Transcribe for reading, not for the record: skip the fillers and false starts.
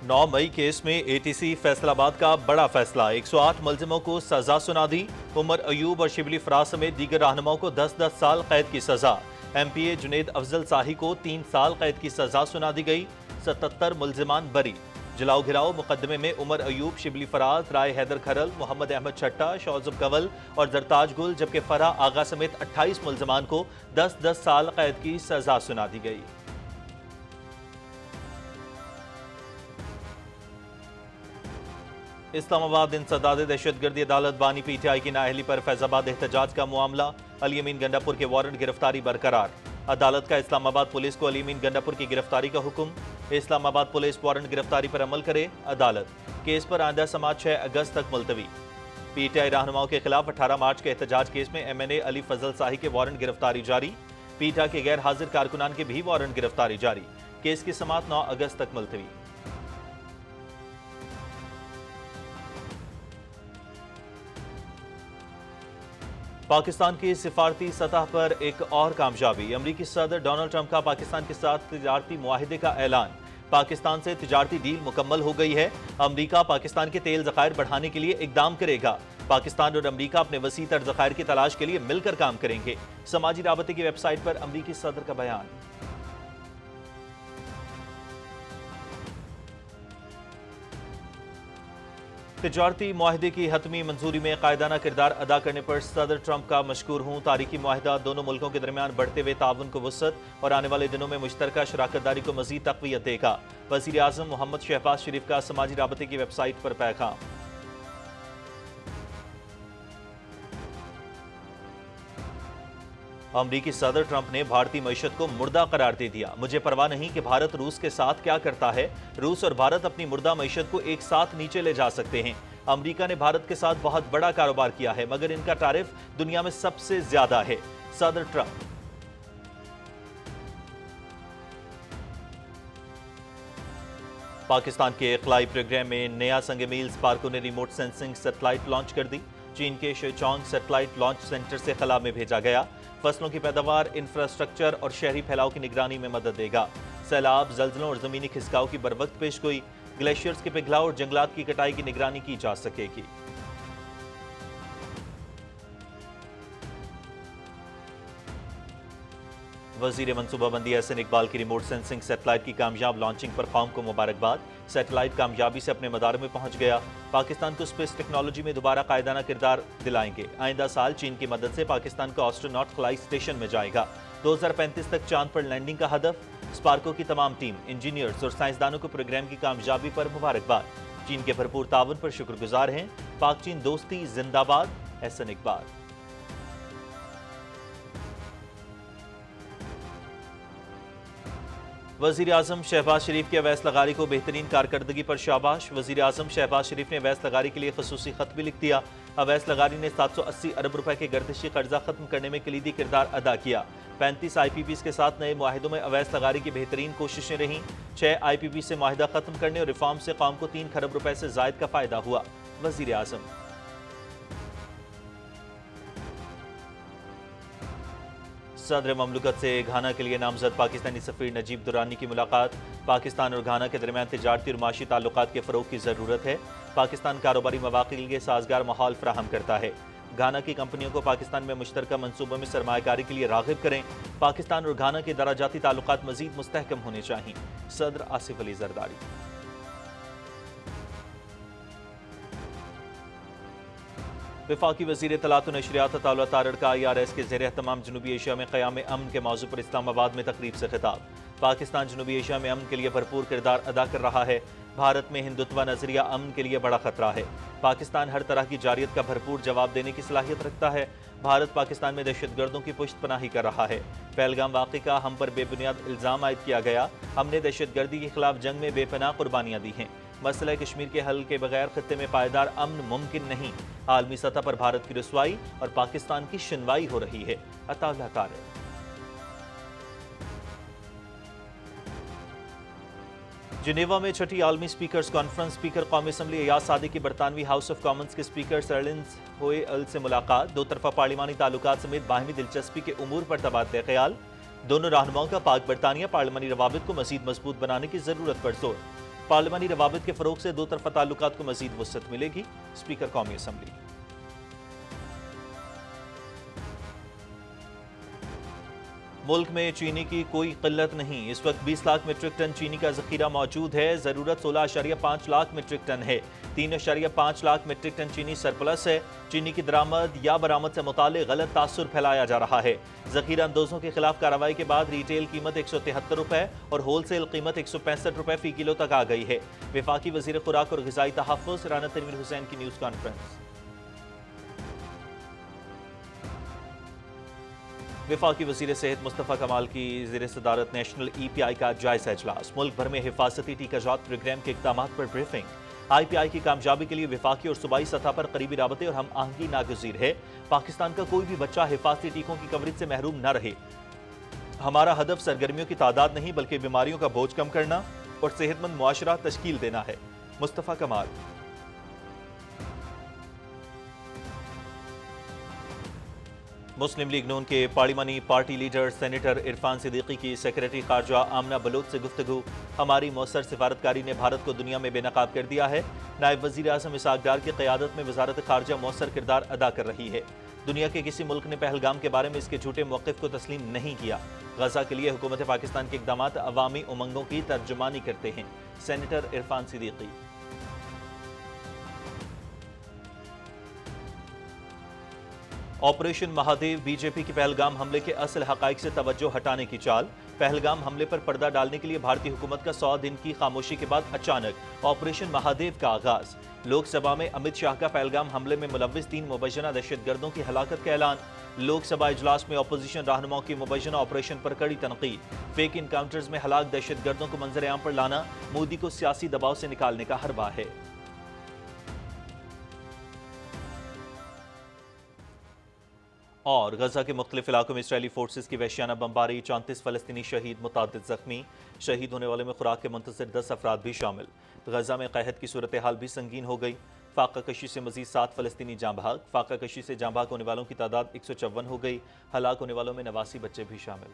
9 मई case में ATC Faisalabad का बड़ा फैसला। 108 मुलजिमों को सजा सुना दी। उमर अयूब और शिबली फराज समेत दीगर रहनुमाओं को 10-10 साल कैद की सजा। एमपीए जुनेद अफजल शाही को 3 साल कैद की सजा सुना दी गई। 77 मुलजिमान बरी। जलाओ घिराओ मुकदमे में उमर अयूब, शिबली फराज, राय हैदर खरल, मोहम्मद अहमद छट्टा, शौजब कंवल और जरताज गुल जबकि फराह आगा समेत 28 मुलजिमान को 10-10 साल कैद की सजा सुना दी गई। इस्लामाबाद इंसदाद दहशतगर्दी अदालत बानी पीटीआई की नाअहली पर फैजाबाद एहतजाज का मामला। अली अमीन गंडापुर के वारंट गिरफ्तारी बरकरार। अदालत का इस्लामाबाद पुलिस को अली अमीन गंडापुर की गिरफ्तारी का हुक्म। इस्लामाबाद पुलिस वारंट गिरफ्तारी पर अमल करे अदालत। केस पर आइंदा समाअत 6 अगस्त तक मुलतवी। पीटीआई रहनुमाओं के खिलाफ 18 मार्च के एहतजाज केस में एमएनए अली फजल शाही के वारंट गिरफ्तारी जारी। पीटीआई के गैर हाजिर कारकुनान के भी वारंट गिरफ्तारी जारी। केस की समाअत 9 अगस्त तक मुलतवी। पाकिस्तान की सिफारती सतह पर एक और कामयाबी। अमरीकी सदर डोनाल्ड ट्रंप का पाकिस्तान के साथ तिजारती मुआहिदे का ऐलान। पाकिस्तान से तिजारती डील मुकम्मल हो गई है। अमरीका पाकिस्तान के तेल ज़खायर बढ़ाने के लिए इकदाम करेगा। पाकिस्तान और अमरीका अपने वसी तर ज़खायर की तलाश के लिए मिलकर काम करेंगे। समाजी राबते की वेबसाइट पर अमरीकी सदर का बयान। तिजारती मुआहिदे की हतमी मंजूरी में कायदाना किरदार अदा करने पर सदर ट्रंप का मशकूर हूँ। तारीखी मुआहिदा दोनों मुल्कों के दरमियान बढ़ते हुए ताउन को वुसअत और आने वाले दिनों में मुश्तरका शराकतदारी को मजीद तक़वियत देगा। वज़ीर आज़म मोहम्मद शहबाज शरीफ का समाजी राबते की वेबसाइट पर पैगाम। अमरीकी सदर ट्रंप ने भारतीय मईशत को मुर्दा करार दे दिया। मुझे परवाह नहीं कि भारत रूस के साथ क्या करता है। रूस और भारत अपनी मुर्दा मईशत को एक साथ नीचे ले जा सकते हैं। अमरीका ने भारत के साथ बहुत बड़ा कारोबार किया है मगर इनका टैरिफ दुनिया में सबसे ज्यादा है। सदर ट्रंप। पाकिस्तान के इखलाई प्रोग्राम में नया संग मील स्पार्को ने रिमोट सेंसिंग सैटेलाइट लॉन्च कर दी। चीन के शेचोंग सैटेलाइट लॉन्च सेंटर से खला में भेजा गया। फसलों की पैदावार, इंफ्रास्ट्रक्चर और शहरी फैलाव की निगरानी में मदद देगा। सैलाब, जल्जलों और जमीनी खिसकाव की बरवक्त पेशगोई, ग्लेशियर्स के पिघलाव और जंगलात की कटाई की निगरानी की जा सकेगी। वजीर मनसूबाबंदी एहसन इकबाल की रिमोट सेंसिंग सैटेलाइट की कामयाब लॉन्चिंग पर कौम को मुबारकबाद। सैटेलाइट कामयाबी से अपने मदार में पहुंच गया। पाकिस्तान को स्पेस टेक्नोलॉजी में दोबारा कायदाना किरदार दिलाएंगे। आइंदा साल चीन की मदद से पाकिस्तान का एस्ट्रोनॉट खलाई स्टेशन में जाएगा। 2035 तक चांद पर लैंडिंग का हदफ। स्पार्को की तमाम टीम, इंजीनियर्स और साइंसदानों को प्रोग्राम की कामयाबी पर मुबारकबाद। चीन के भरपूर ताउन पर शुक्रगुजार हैं। पाक चीन दोस्ती जिंदाबाद। एहसन इकबाल। वज़ीर आज़म शहबाज शरीफ के अवैस लगारी को बेहतरीन कारकर्दगी पर शाबाश। वज़ीर आज़म शहबाज शरीफ ने अवैस लगारी के लिए खसूसी खत भी लिख दिया। अवैस लगारी ने 780 अरब रुपए के गर्दिशी कर्जा खत्म करने में कलीदी किरदार अदा किया। 35 IPPs के साथ नए मुआहिदों में अवैस लगारी की बेहतरीन कोशिशें रहीं। 6 IPP से मुआहिदा खत्म करने और रिफॉर्म से कौम को 3 खरब रुपए से जायद का फायदा हुआ। वज़ीर आज़म। सदर ममलकत से घाना के लिए नामजद पाकिस्तानी सफीर नजीब दुरानी की मुलाकात। पाकिस्तान और घाना के दरमियान तिजारती और माशी ताल्लुकात के फ़रोग़ की ज़रूरत है। पाकिस्तान कारोबारी मवाक़िल के लिए साजगार माहौल फराहम करता है। घाना की कंपनियों को पाकिस्तान में मुश्तरका मनसूबों में सरमायाकारी के लिए राग़िब करें। पाकिस्तान और घाना के दराजाती ताल्लुकात मज़ीद मुस्तहकम होने चाहिए। सदर आसिफ अली जरदारी। वफाकी वज़ीर इत्तलात व नशरियात अताउल्लाह तारड़ का IRS के ज़ेर एहतमाम जनूबी एशिया में क़याम अमन के मौजू पर इस्लामाबाद में तकरीब से खिताब। पाकिस्तान जनूबी एशिया में अमन के लिए भरपूर किरदार अदा कर रहा है। भारत में हिंदुत्व नज़रिया अमन के लिए बड़ा खतरा है। पाकिस्तान हर तरह की जारियत का भरपूर जवाब देने की सलाहियत रखता है। भारत पाकिस्तान में दहशतगर्दों की पुश्त पनाही कर रहा है। पहलगाम वाक़े का हम पर बेबुनियाद इल्ज़ाम आयद किया गया। हमने दहशतगर्दी के खिलाफ जंग में बेपनाह कुर्बानियाँ दी हैं। मसला कश्मीर के हल के बगैर खत्ते में पायदार अमन मुमकिन नहीं। आलमी सतह पर भारत की रुसवाई और पाकिस्तान की शिनवाई हो रही है। अताउल्लाह तारड़। जिनेवा में छठी आलमी स्पीकर्स कॉन्फ्रेंस। स्पीकर कौमी असम्बली एयाज सादिक की बरतानवी हाउस ऑफ कॉमन्स के स्पीकर सर्लिन्स होए अल से मुलाकात। दो तरफा पार्लिमानी ताल्लुकात समेत बाहमी दिलचस्पी के उमूर पर तबादले ख्याल। दोनों रहनुमाओं का पाक बरतानिया पार्लिमानी रवाबित को मजीद मजबूत बनाने की जरूरत पर जोर। पार्लिमानी रवाबित के फरोग से दो तरफा ताल्लुकात को मजीद वसअत मिलेगी। स्पीकर कौमी असम्बली। मुल्क में चीनी की कोई किल्लत नहीं। इस वक्त 20 लाख मीट्रिक टन चीनी का जखीरा मौजूद है। जरूरत 16.5 लाख मीट्रिक टन है। 3.5 लाख मीट्रिक टन चीनी सरप्लस है। चीनी की दरामद या बरामद से मुतालिक गलत तासुर फैलाया जा रहा है। जखीरा अंदोजों के खिलाफ कार्रवाई के बाद रिटेल कीमत 173 रुपए और होलसेल कीमत 165 रुपए फी किलो तक आ गई है। वफाकी वजीर खुराक और ग़िज़ाई तहफ़्फ़ुज़ राना तनवीर हुसैन की न्यूज़ कॉन्फ्रेंस। वफाकी वज़ीर सेहत मुस्तफ़ा कमाल की ज़ेर सदारत नेशनल EPI का जायजा इजलास। मुल्क भर में हिफाजती टीकाजात प्रोग्राम के इक़दामात पर ब्रीफिंग। IPI की कामयाबी के लिए वफाकी और सूबाई सतह पर करीबी राबते और हम आहंगी नागुज़ीर है। पाकिस्तान का कोई भी बच्चा हिफाजती टीकों की कवरेज से महरूम न रहे। हमारा हदफ सरगर्मियों की तादाद नहीं बल्कि बीमारियों का बोझ कम करना और सेहतमंद मुआशरा तश्कील देना है। मुस्तफ़ा कमाल। मुस्लिम लीग नून के पार्लिमानी party leader senator Irfan Siddiqui की सेक्रेटरी खारजा आमना बलोच से गुफ्तगू। हमारी मौसर सिफारतकारी ने भारत को दुनिया में बेनकाब कर दिया है। नायब वज़ीर आज़म इसहाक डार की क़यादत में वज़ारत खारजा मौसर किरदार अदा कर रही है। दुनिया के किसी मुल्क ने पहलगाम के बारे में इसके झूठे मौक़िफ़ को तस्लीम नहीं किया। गज़ा के लिए हुकूमत पाकिस्तान के इक़दामात अवामी उमंगों की तर्जुमानी करते हैं। Senator Irfan Siddiqui. Operation Mahadev BJP के पहलगाम हमले के असल हक़ाइक़ से तवज्जो हटाने की चाल। पहलगाम हमले पर पर्दा डालने के लिए भारतीय हुकूमत का 100 दिन की खामोशी के बाद अचानक ऑपरेशन महादेव का आगाज। लोकसभा में अमित शाह का पहलगाम हमले में मुलव्विस 3 मुबैना दहशतगर्दों की हलाकत का ऐलान। लोकसभा इजलास में अपोजिशन रहनुमाओं की मुबैना ऑपरेशन पर कड़ी तनकीद। फेक इनकाउंटर्स में हलाक दहशतगर्दों को मंजर आम पर लाना मोदी को सियासी दबाव से निकालने का हरबा है। और गजा के मुख्तलिफ इलाकों में इसराइली फोर्सेस की वहशियाना बमबारी। 34 फलस्तीनी शहीद, मुतादिद जख्मी। शहीद होने वाले में खुराक के मुंतज़िर 10 अफराद भी शामिल। गजा में कहत की सूरत हाल भी संगीन हो गई। फाका कशी से मजीद 7 फलस्तीनी जाँ भाग। फाका कशी से जाँ भाग होने वालों की तादाद 154 हो गई। हलाक होने वालों में 89 बच्चे भी शामिल।